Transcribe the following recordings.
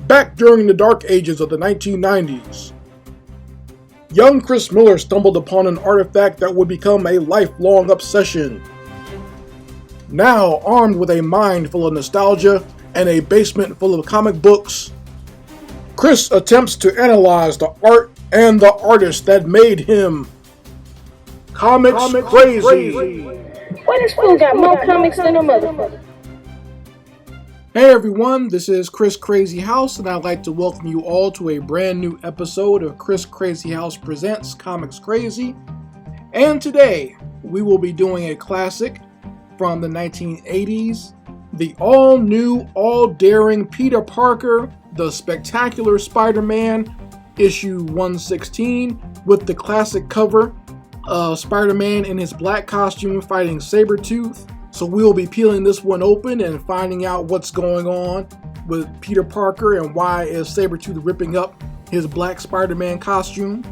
Back during the dark ages of the 1990s, young Chris Miller stumbled upon an artifact that would become a lifelong obsession. Now, armed with a mind full of nostalgia and a basement full of comic books, Chris attempts to analyze the art and the artist that made him comics crazy. Why this fool got more comics than a motherfucker? Hey everyone, this is Chris Crazy House, and I'd like to welcome you all to a brand new episode of Chris Crazy House Presents Comics Crazy. And today, we will be doing a classic from the 1980s, the all-new, all-daring Peter Parker, the Spectacular Spider-Man, issue 116, with the classic cover of Spider-Man in his black costume fighting Sabertooth. So we'll be peeling this one open and finding out what's going on with Peter Parker and why is Sabertooth ripping up his black Spider-Man costume.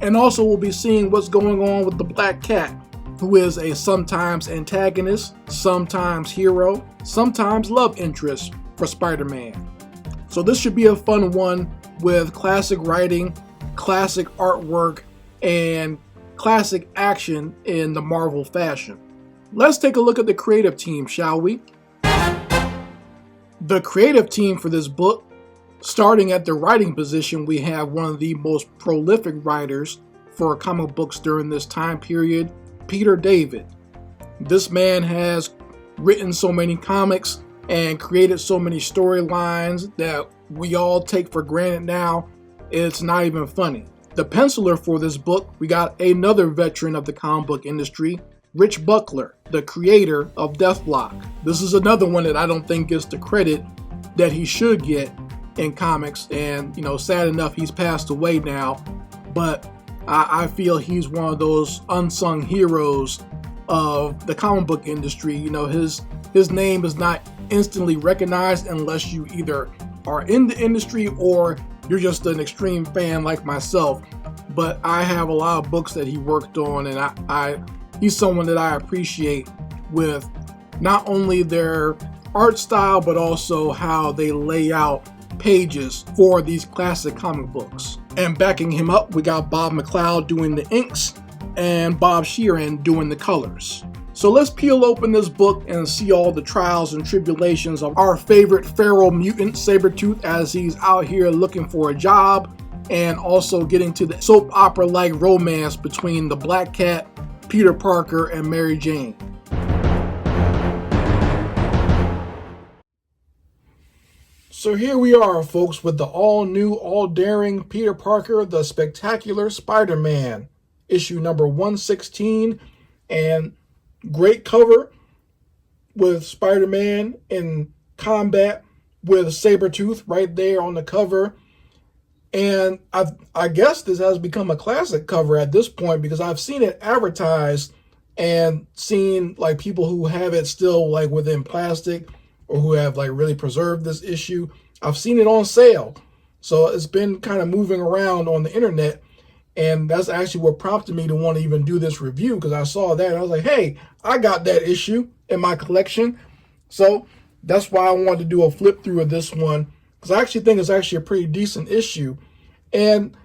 And also we'll be seeing what's going on with the Black Cat, who is a sometimes antagonist, sometimes hero, sometimes love interest for Spider-Man. So this should be a fun one with classic writing, classic artwork, and classic action in the Marvel fashion. Let's take a look at the creative team, shall we? The creative team for this book, starting at the writing position, we have one of the most prolific writers for comic books during this time period, Peter David. This man has written so many comics and created so many storylines that we all take for granted now. It's not even funny. The penciler for this book, we got another veteran of the comic book industry, Rich Buckler, the creator of Deathlock. This is another one that I don't think gets the credit that he should get in comics, and sad enough he's passed away now, but I feel he's one of those unsung heroes of the comic book industry. His name is not instantly recognized unless you either are in the industry or you're just an extreme fan like myself. But I have a lot of books that he worked on, and he's someone that I appreciate with not only their art style, but also how they lay out pages for these classic comic books. And backing him up, we got Bob McLeod doing the inks and Bob Sharen doing the colors. So let's peel open this book and see all the trials and tribulations of our favorite feral mutant, Sabertooth, as he's out here looking for a job, and also getting to the soap opera-like romance between the Black Cat, Peter Parker, and Mary Jane. So here we are, folks, with the all-new, all-daring Peter Parker, the Spectacular Spider-Man, issue number 116, and great cover with Spider-Man in combat with Sabertooth right there on the cover. And I guess this has become a classic cover at this point, because I've seen it advertised and seen like people who have it still like within plastic or who have like really preserved this issue. I've seen it on sale. So it's been kind of moving around on the internet, and that's actually what prompted me to want to even do this review, because I saw that and I was like, hey, I got that issue in my collection. So that's why I wanted to do a flip through of this one, because I actually think it's actually a pretty decent issue. And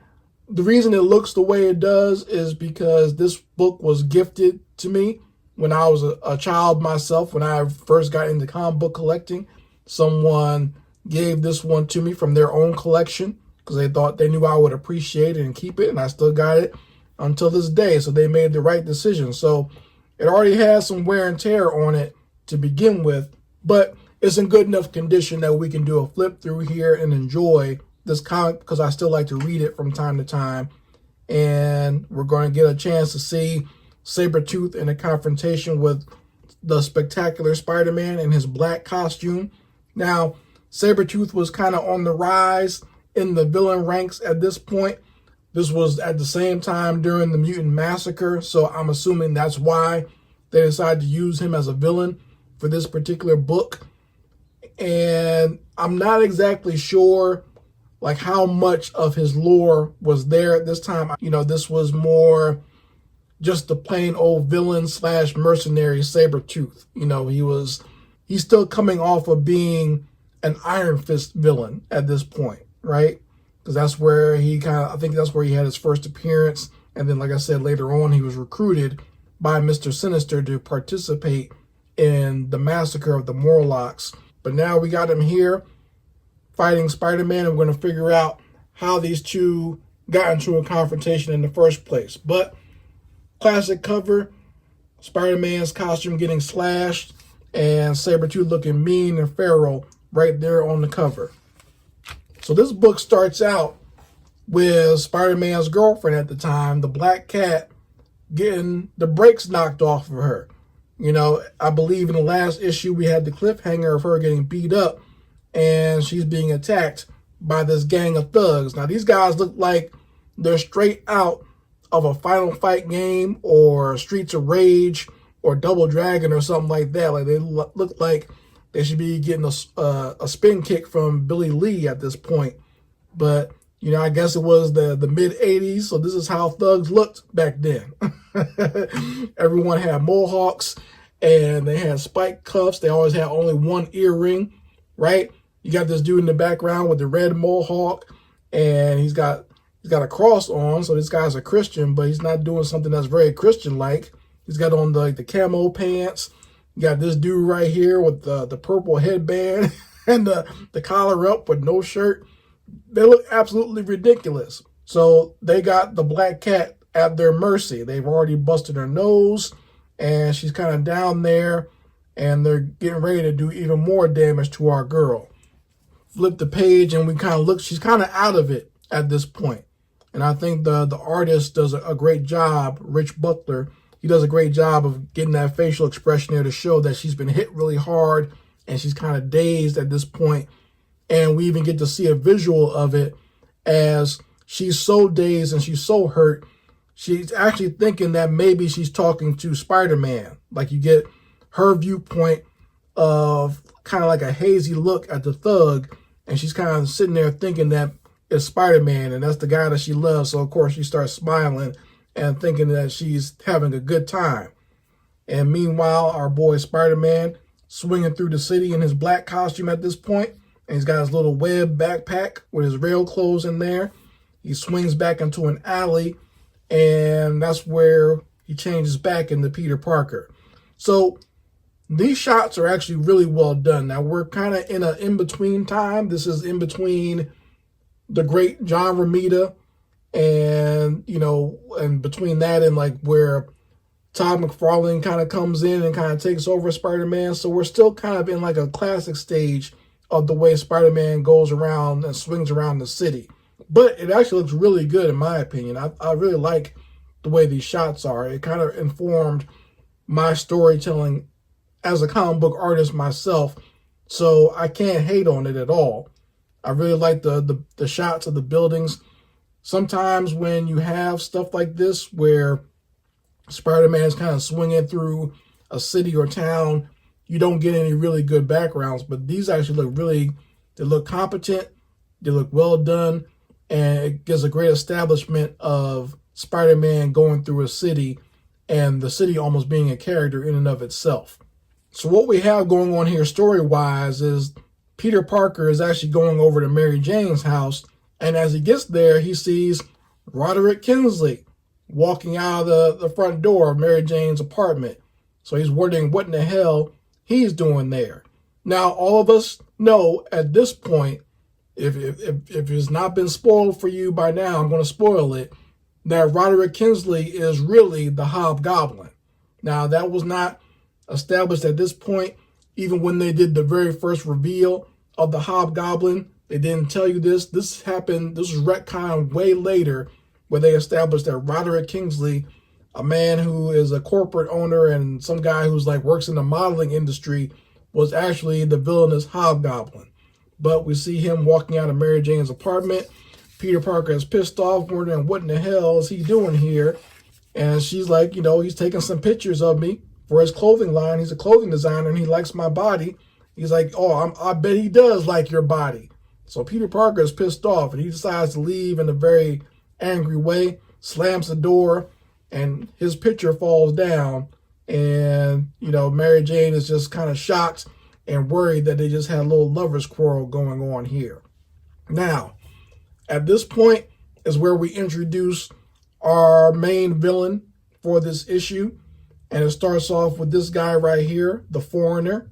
the reason it looks the way it does is because this book was gifted to me when I was a child myself. When I first got into comic book collecting, someone gave this one to me from their own collection because they thought they knew I would appreciate it and keep it, and I still got it until this day. So they made the right decision. So it already has some wear and tear on it to begin with, but it's in good enough condition that we can do a flip through here and enjoy this comic, because I still like to read it from time to time. And we're going to get a chance to see Sabertooth in a confrontation with the Spectacular Spider-Man in his black costume. Now, Sabertooth was kind of on the rise in the villain ranks at this point. This was at the same time during the Mutant Massacre, so I'm assuming that's why they decided to use him as a villain for this particular book. And I'm not exactly sure like how much of his lore was there at this time. This was more just the plain old villain slash mercenary Sabertooth. He's still coming off of being an Iron Fist villain at this point, right? Because that's where I think that's where he had his first appearance. And then, like I said, later on, he was recruited by Mr. Sinister to participate in the massacre of the Morlocks. But now we got him here fighting Spider-Man, and we're going to figure out how these two got into a confrontation in the first place. But classic cover, Spider-Man's costume getting slashed, and Sabertooth looking mean and feral right there on the cover. So this book starts out with Spider-Man's girlfriend at the time, the Black Cat, getting the brakes knocked off of her. You know, I believe in the last issue we had the cliffhanger of her getting beat up and she's being attacked by this gang of thugs. Now, these guys look like they're straight out of a Final Fight game or Streets of Rage or Double Dragon or something like that. Like, they look like they should be getting a spin kick from Billy Lee at this point. But, you know, I guess it was the mid-'80s, so this is how thugs looked back then. Everyone had mohawks, and they had spike cuffs. They always had only one earring, right? You got this dude in the background with the red mohawk, and he's got a cross on, so this guy's a Christian, but he's not doing something that's very Christian-like. He's got on the camo pants. You got this dude right here with the purple headband and the collar up with no shirt. They look absolutely ridiculous. So they got the Black Cat at their mercy. They've already busted her nose, and she's kind of down there, and they're getting ready to do even more damage to our girl. Flip the page, and we kind of look. She's kind of out of it at this point. And I think the artist does a great job, Rich Buckler. He does a great job of getting that facial expression there to show that she's been hit really hard, and she's kind of dazed at this point. And we even get to see a visual of it as she's so dazed and she's so hurt. She's actually thinking that maybe she's talking to Spider-Man. Like, you get her viewpoint of kind of like a hazy look at the thug, and she's kind of sitting there thinking that it's Spider-Man, and that's the guy that she loves. So, of course, she starts smiling and thinking that she's having a good time. And meanwhile, our boy Spider-Man swinging through the city in his black costume at this point, and he's got his little web backpack with his rail clothes in there. He swings back into an alley, and that's where he changes back into Peter Parker. So these shots are actually really well done. Now, we're kind of in an in-between time. This is in between the great John Romita and, you know, and between that and like where Todd McFarlane kind of comes in and kind of takes over Spider-Man. So we're still kind of in like a classic stage of the way Spider-Man goes around and swings around the city. But it actually looks really good in my opinion. I really like the way these shots are. It kind of informed my storytelling as a comic book artist myself. So I can't hate on it at all. I really like the shots of the buildings. Sometimes when you have stuff like this where Spider-Man's kind of swinging through a city or town, you don't get any really good backgrounds, but these actually they look competent, they look well done, and it gives a great establishment of Spider-Man going through a city and the city almost being a character in and of itself. So what we have going on here story-wise is Peter Parker is actually going over to Mary Jane's house, and as he gets there, he sees Roderick Kingsley walking out of the front door of Mary Jane's apartment. So he's wondering what in the hell he's doing there. Now, all of us know at this point, if it's not been spoiled for you by now, I'm going to spoil it, that Roderick Kingsley is really the Hobgoblin. Now, that was not established at this point. Even when they did the very first reveal of the Hobgoblin, they didn't tell you this. This was retconned way later, where they established that Roderick Kingsley, a man who is a corporate owner and some guy who's like works in the modeling industry, was actually the villainous Hobgoblin. But we see him walking out of Mary Jane's apartment. Peter Parker is pissed off, wondering what in the hell is he doing here. And she's like, you know, he's taking some pictures of me for his clothing line. He's a clothing designer and he likes my body. He's like, oh, I bet he does like your body. So Peter Parker is pissed off and he decides to leave in a very angry way, slams the door, and his picture falls down. And, you know, Mary Jane is just kind of shocked. and worried that they just had a little lover's quarrel going on here. Now, at this point is where we introduce our main villain for this issue. And it starts off with this guy right here, the Foreigner.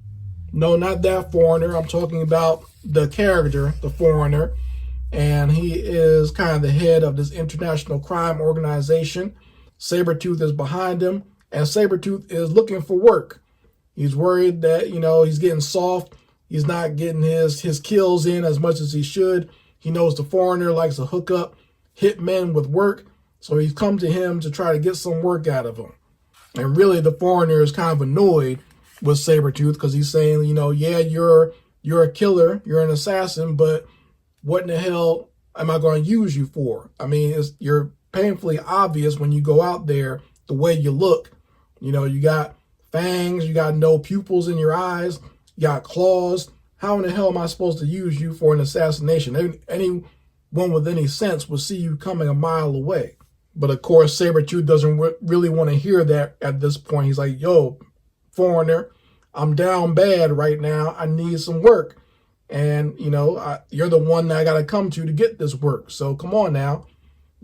No, not that Foreigner. I'm talking about the character, the Foreigner. And he is kind of the head of this international crime organization. Sabertooth is behind him. And Sabertooth is looking for work. He's worried that, he's getting soft. He's not getting his kills in as much as he should. He knows the Foreigner likes to hook up hitmen with work. So he's come to him to try to get some work out of him. And really, the Foreigner is kind of annoyed with Sabertooth because he's saying, yeah, you're a killer, you're an assassin, but what in the hell am I going to use you for? I mean, you're painfully obvious when you go out there the way you look. You got fangs, you got no pupils in your eyes, you got claws. How in the hell am I supposed to use you for an assassination? Anyone with any sense would see you coming a mile away. But of course, Sabertooth doesn't really want to hear that at this point. He's like, yo, Foreigner, I'm down bad right now. I need some work. And, you're the one that I got to come to get this work. So come on now.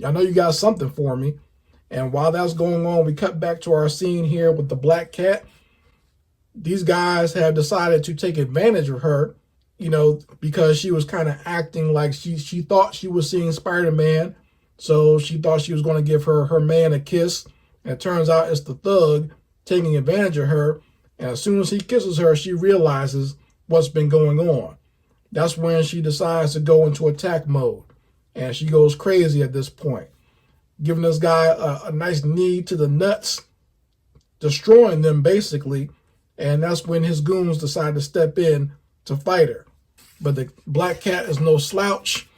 I know you got something for me. And while that's going on, we cut back to our scene here with the Black Cat. These guys have decided to take advantage of her, because she was kind of acting like she thought she was seeing Spider-Man. So she thought she was going to give her man a kiss. And it turns out it's the thug taking advantage of her. And as soon as he kisses her, she realizes what's been going on. That's when she decides to go into attack mode. And she goes crazy at this point, giving this guy a nice knee to the nuts, destroying them basically. And that's when his goons decide to step in to fight her. But the Black Cat is no slouch.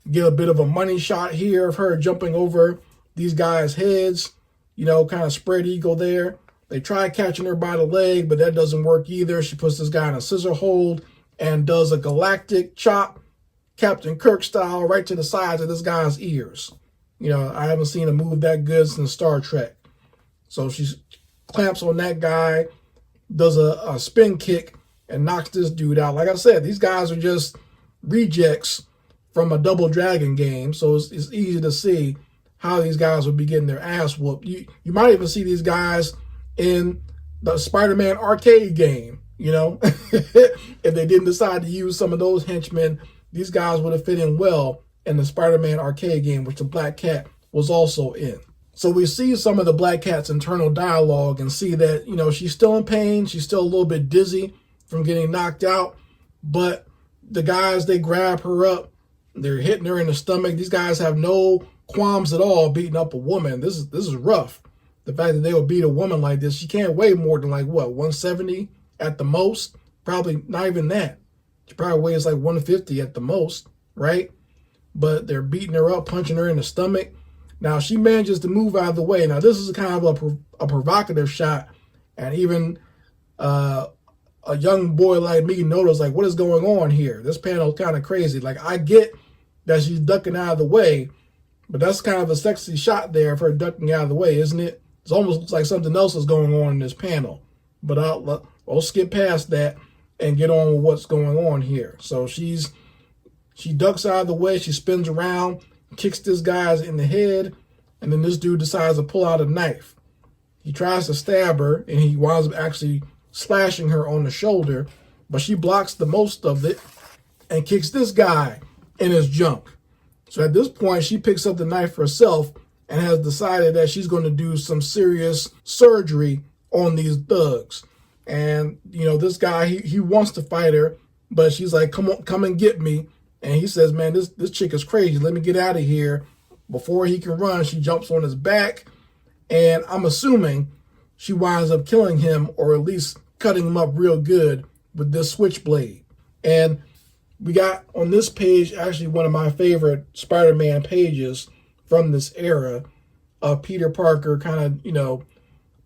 Get a bit of a money shot here of her jumping over these guys' heads, kind of spread eagle there. They try catching her by the leg, but that doesn't work either. She puts this guy in a scissor hold and does a galactic chop, Captain Kirk style, right to the sides of this guy's ears. I haven't seen a move that good since Star Trek. So she clamps on that guy, does a spin kick, and knocks this dude out. Like I said, these guys are just rejects from a Double Dragon game, so it's easy to see how these guys would be getting their ass whooped. You might even see these guys in the Spider-Man arcade game, If they didn't decide to use some of those henchmen, these guys would have fit in well in the Spider-Man arcade game, which the Black Cat was also in. So we see some of the Black Cat's internal dialogue and see that, she's still in pain. She's still a little bit dizzy from getting knocked out. But the guys, they grab her up. They're hitting her in the stomach. These guys have no qualms at all beating up a woman. This is rough. The fact that they would beat a woman like this, she can't weigh more than 170 at the most. Probably not even that. She probably weighs 150 at the most, right? But they're beating her up, punching her in the stomach. Now she manages to move out of the way. Now this is kind of a provocative shot, and even a young boy like me noticed what is going on here? This panel's kind of crazy. I get that she's ducking out of the way, but that's kind of a sexy shot there of her ducking out of the way, isn't it? It almost looks like something else is going on in this panel. But I'll skip past that and get on with what's going on here. So she ducks out of the way, she spins around, kicks this guy in the head, and then this dude decides to pull out a knife. He tries to stab her, and he winds up actually slashing her on the shoulder, but she blocks the most of it and kicks this guy in his junk. So at this point, she picks up the knife herself and has decided that she's going to do some serious surgery on these thugs. And, this guy, he wants to fight her, but she's like, come on, come and get me. And he says, man, this chick is crazy. Let me get out of here. Before he can run, she jumps on his back. And I'm assuming she winds up killing him, or at least cutting him up real good with this switchblade. And we got on this page actually one of my favorite Spider-Man pages from this era of Peter Parker kind of,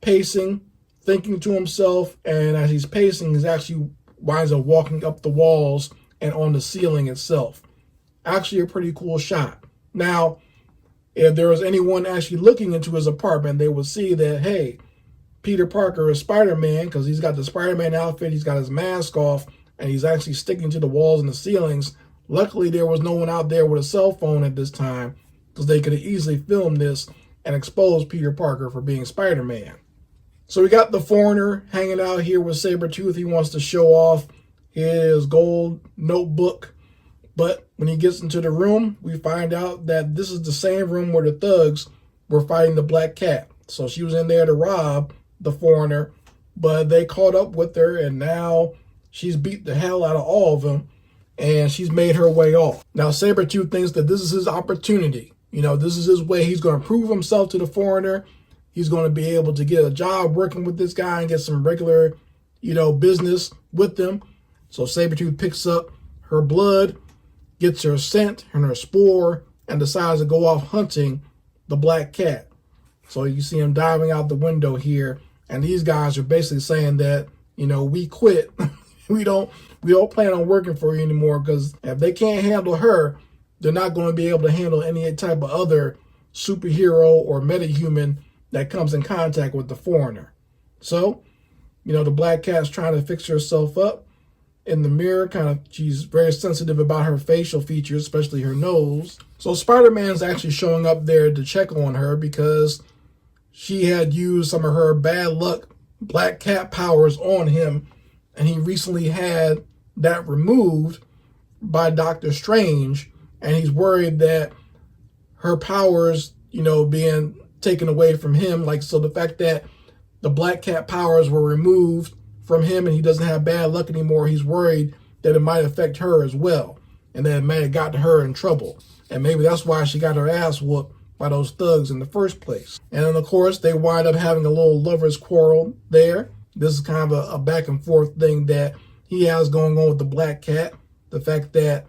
pacing, thinking to himself. And as he's pacing, he's actually winds up walking up the walls and on the ceiling itself. Actually a pretty cool shot. Now, if there was anyone actually looking into his apartment, they would see that, hey, Peter Parker is Spider-Man because he's got the Spider-Man outfit, he's got his mask off, and he's actually sticking to the walls and the ceilings. Luckily, there was no one out there with a cell phone at this time because they could have easily filmed this and exposed Peter Parker for being Spider-Man. So we got the foreigner hanging out here with Sabertooth. He wants to show off his gold notebook. But when he gets into the room, we find out that this is the same room where the thugs were fighting the Black Cat. So she was in there to rob the foreigner, but they caught up with her, and now she's beat the hell out of all of them, and she's made her way off. Now, Sabertooth thinks that this is his opportunity. This is his way. He's going to prove himself to the foreigner. He's going to be able to get a job working with this guy and get some regular, business with them. So Sabertooth picks up her blood, gets her scent and her spoor, and decides to go off hunting the Black Cat. So you see him diving out the window here, and these guys are basically saying that, we quit. we don't plan on working for you anymore, because if they can't handle her, they're not going to be able to handle any type of other superhero or metahuman that comes in contact with the foreigner. So, the Black Cat's trying to fix herself up in the mirror. She's very sensitive about her facial features, especially her nose. So Spider-Man's actually showing up there to check on her because she had used some of her bad luck Black Cat powers on him, and he recently had that removed by Doctor Strange, and he's worried that her powers, being taken away from him, so the fact that the Black Cat powers were removed from him and he doesn't have bad luck anymore, he's worried that it might affect her as well, and that it may have gotten her in trouble, and maybe that's why she got her ass whooped by those thugs in the first place. And then, of course, they wind up having a little lover's quarrel there. This is kind of a back and forth thing that he has going on with the Black Cat. The fact that,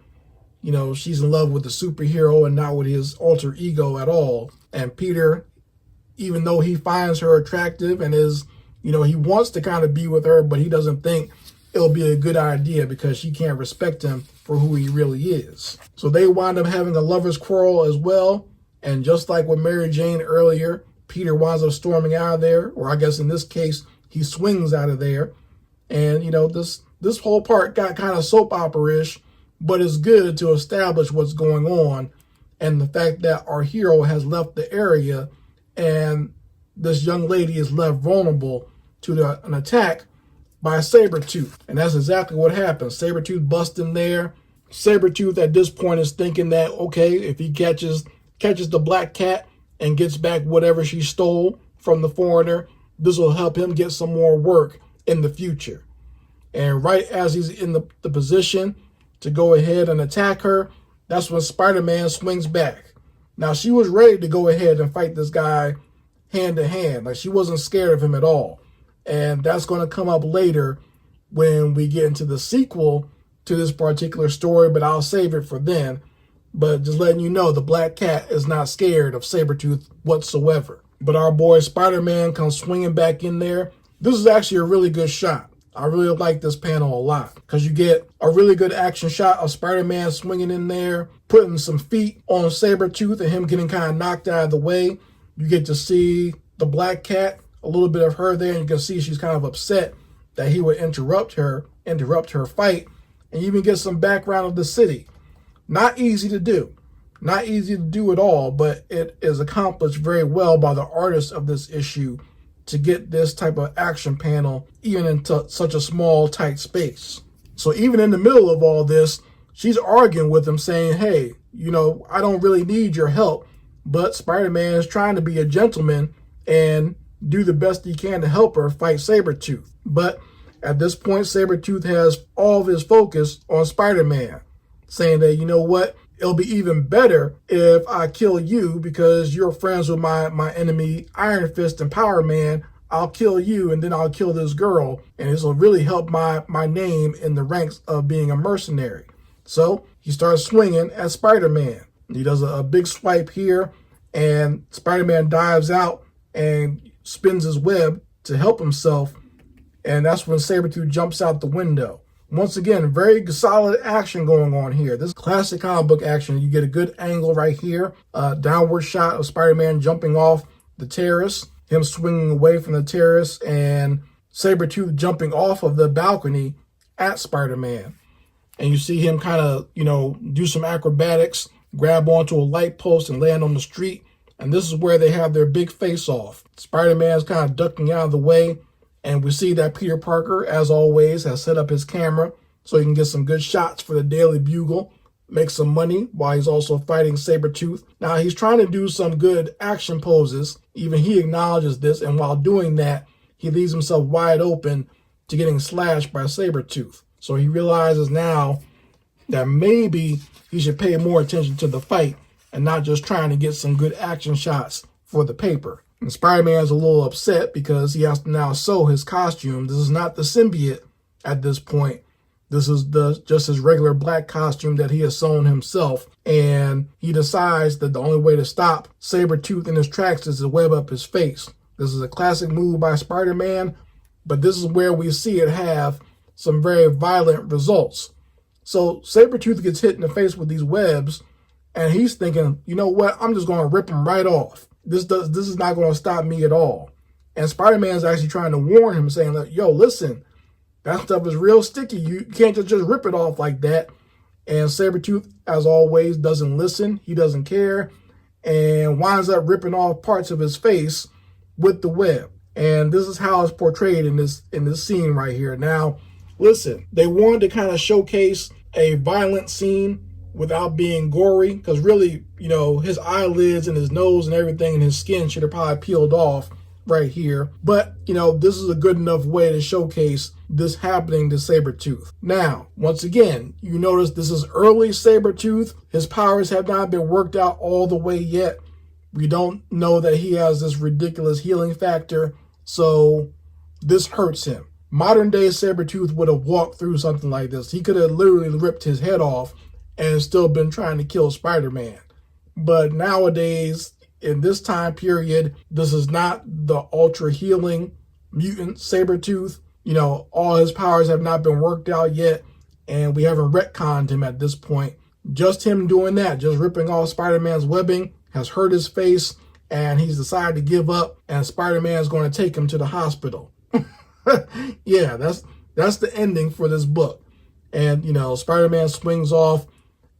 she's in love with the superhero and not with his alter ego at all. And Peter, even though he finds her attractive and is, he wants to kind of be with her, but he doesn't think it'll be a good idea because she can't respect him for who he really is. So they wind up having a lover's quarrel as well. And just like with Mary Jane earlier, Peter winds up storming out of there, or I guess in this case, he swings out of there. And, this whole part got kind of soap opera-ish, but it's good to establish what's going on and the fact that our hero has left the area and this young lady is left vulnerable to an attack by Sabertooth. And that's exactly what happens. Sabertooth busts in there. Sabertooth at this point is thinking that, okay, if he catches the Black Cat and gets back whatever she stole from the foreigner, this will help him get some more work in the future. And right as he's in the position to go ahead and attack her, that's when Spider-Man swings back. Now, she was ready to go ahead and fight this guy hand to hand. She wasn't scared of him at all. And that's going to come up later when we get into the sequel to this particular story, but I'll save it for then. But just letting you know, the Black Cat is not scared of Sabertooth whatsoever. But our boy Spider-Man comes swinging back in there. This is actually a really good shot. I really like this panel a lot because you get a really good action shot of Spider-Man swinging in there, putting some feet on Sabertooth and him getting kind of knocked out of the way. You get to see the Black Cat, a little bit of her there, and you can see she's kind of upset that he would interrupt her fight, and you even get some background of the city. Not easy to do. Not easy to do at all, but it is accomplished very well by the artist of this issue to get this type of action panel even into such a small, tight space. So even in the middle of all this, she's arguing with him saying, hey, I don't really need your help, but Spider-Man is trying to be a gentleman and do the best he can to help her fight Sabertooth. But at this point, Sabertooth has all of his focus on Spider-Man, saying that, you know what, it'll be even better if I kill you because you're friends with my enemy, Iron Fist and Power Man. I'll kill you and then I'll kill this girl. And this will really help my name in the ranks of being a mercenary. So he starts swinging at Spider-Man. He does a big swipe here and Spider-Man dives out and spins his web to help himself. And that's when Sabertooth jumps out the window. Once again, very solid action going on here. This classic comic book action. You get a good angle right here. Downward shot of Spider-Man jumping off the terrace. him swinging away from the terrace and Sabertooth jumping off of the balcony at Spider-Man. And you see him kind of, do some acrobatics, grab onto a light post and land on the street. And this is where they have their big face-off. Spider-Man's kind of ducking out of the way. And we see that Peter Parker, as always, has set up his camera so he can get some good shots for the Daily Bugle, make some money while he's also fighting Sabertooth. Now, he's trying to do some good action poses. Even he acknowledges this. And while doing that, he leaves himself wide open to getting slashed by Sabertooth. So he realizes now that maybe he should pay more attention to the fight and not just trying to get some good action shots for the paper. And Spider-Man's a little upset because he has to now sew his costume. This is not the symbiote at this point. This is just his regular black costume that he has sewn himself. And he decides that the only way to stop Sabertooth in his tracks is to web up his face. This is a classic move by Spider-Man, but this is where we see it have some very violent results. So Sabertooth gets hit in the face with these webs, and he's thinking, you know what, I'm just going to rip him right off. This is not going to stop me at all. And Spider-Man's actually trying to warn him, saying, like, yo, listen, that stuff is real sticky. You can't just rip it off like that. And Sabertooth, as always, doesn't listen. He doesn't care, and winds up ripping off parts of his face with the web. And this is how it's portrayed in this scene right here. Now, listen, they wanted to kind of showcase a violent scene without being gory, because really, his eyelids and his nose and everything and his skin should have probably peeled off right here. But, this is a good enough way to showcase this happening to Sabertooth. Now, once again, you notice this is early Sabertooth. His powers have not been worked out all the way yet. We don't know that he has this ridiculous healing factor, so this hurts him. Modern day Sabertooth would have walked through something like this. He could have literally ripped his head off and still been trying to kill Spider-Man. But nowadays, in this time period, this is not the ultra healing mutant Sabertooth. All his powers have not been worked out yet, and we haven't retconned him at this point. Just him doing that, just ripping off Spider-Man's webbing, has hurt his face, and he's decided to give up, and Spider-Man is going to take him to the hospital. Yeah, that's the ending for this book. And, Spider-Man swings off,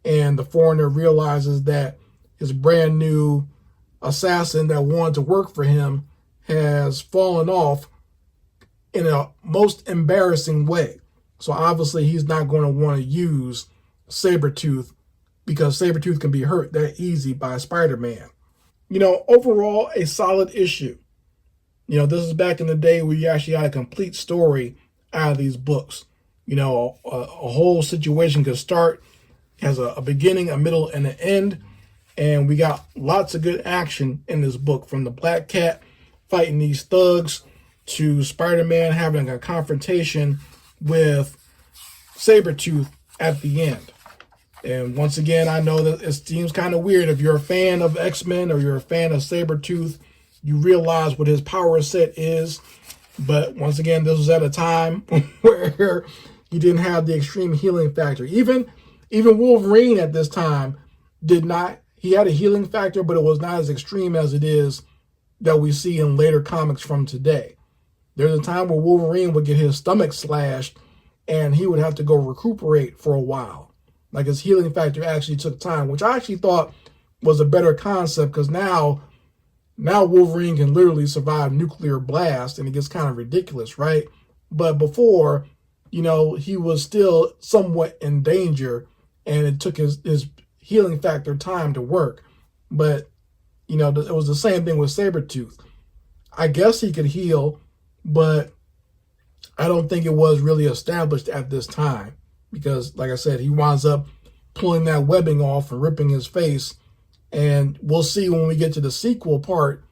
and the foreigner realizes that his brand new assassin that wanted to work for him has fallen off in a most embarrassing way. So obviously he's not going to want to use Sabertooth, because Sabertooth can be hurt that easy by Spider-Man. Overall, a solid issue. This is back in the day where you actually had a complete story out of these books. A whole situation could start, has a beginning, a middle, and an end. And we got lots of good action in this book, from the Black Cat fighting these thugs to Spider-Man having a confrontation with Sabertooth at the end. And once again, I know that it seems kind of weird. If you're a fan of X-Men or you're a fan of Sabertooth, you realize what his power set is. But once again, this was at a time where he didn't have the extreme healing factor. Even Wolverine at this time did not. He had a healing factor, but it was not as extreme as it is that we see in later comics from today. There's a time where Wolverine would get his stomach slashed and he would have to go recuperate for a while. Like, his healing factor actually took time, which I actually thought was a better concept, because now Wolverine can literally survive nuclear blast, and it gets kind of ridiculous, right? But before, he was still somewhat in danger, and it took his healing factor time to work. But, it was the same thing with Sabertooth. I guess he could heal, but I don't think it was really established at this time, because, like I said, he winds up pulling that webbing off and ripping his face. And we'll see when we get to the sequel part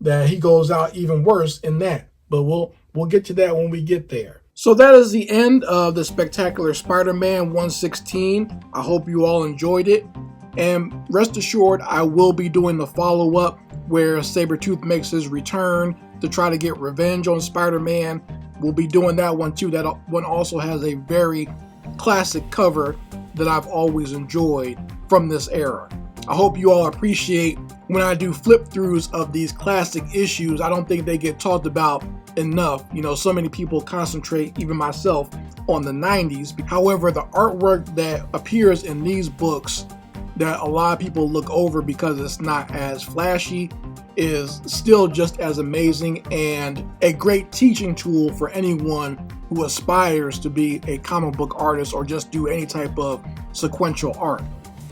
that he goes out even worse in that. But we'll get to that when we get there. So that is the end of the Spectacular Spider-Man 116. I hope you all enjoyed it. And rest assured, I will be doing the follow-up where Sabertooth makes his return to try to get revenge on Spider-Man. We'll be doing that one too. That one also has a very classic cover that I've always enjoyed from this era. I hope you all appreciate when I do flip throughs of these classic issues, I don't think they get talked about enough. You know, so many people concentrate, even myself, on the 90s. However, the artwork that appears in these books that a lot of people look over because it's not as flashy is still just as amazing and a great teaching tool for anyone who aspires to be a comic book artist or just do any type of sequential art.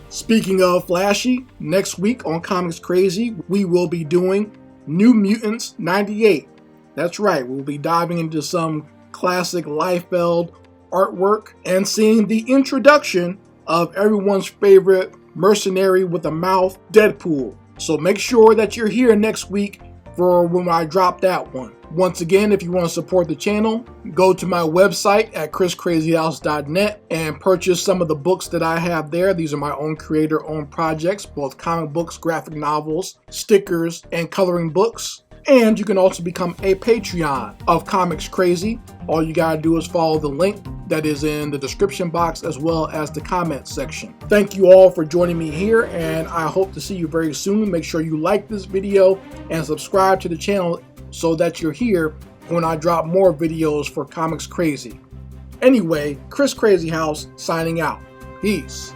Speaking of flashy, next week on Comics Crazy, we will be doing New Mutants 98. That's right, we'll be diving into some classic Liefeld artwork and seeing the introduction of everyone's favorite mercenary with a mouth, Deadpool. So make sure that you're here next week for when I drop that one. Once again, if you want to support the channel, go to my website at chriscrazyhouse.net and purchase some of the books that I have there. These are my own creator-owned projects, both comic books, graphic novels, stickers, and coloring books. And you can also become a Patreon of Comics Crazy. All you gotta do is follow the link that is in the description box as well as the comment section. Thank you all for joining me here, and I hope to see you very soon. Make sure you like this video and subscribe to the channel so that you're here when I drop more videos for Comics Crazy. Anyway, Chris Crazy House signing out. Peace.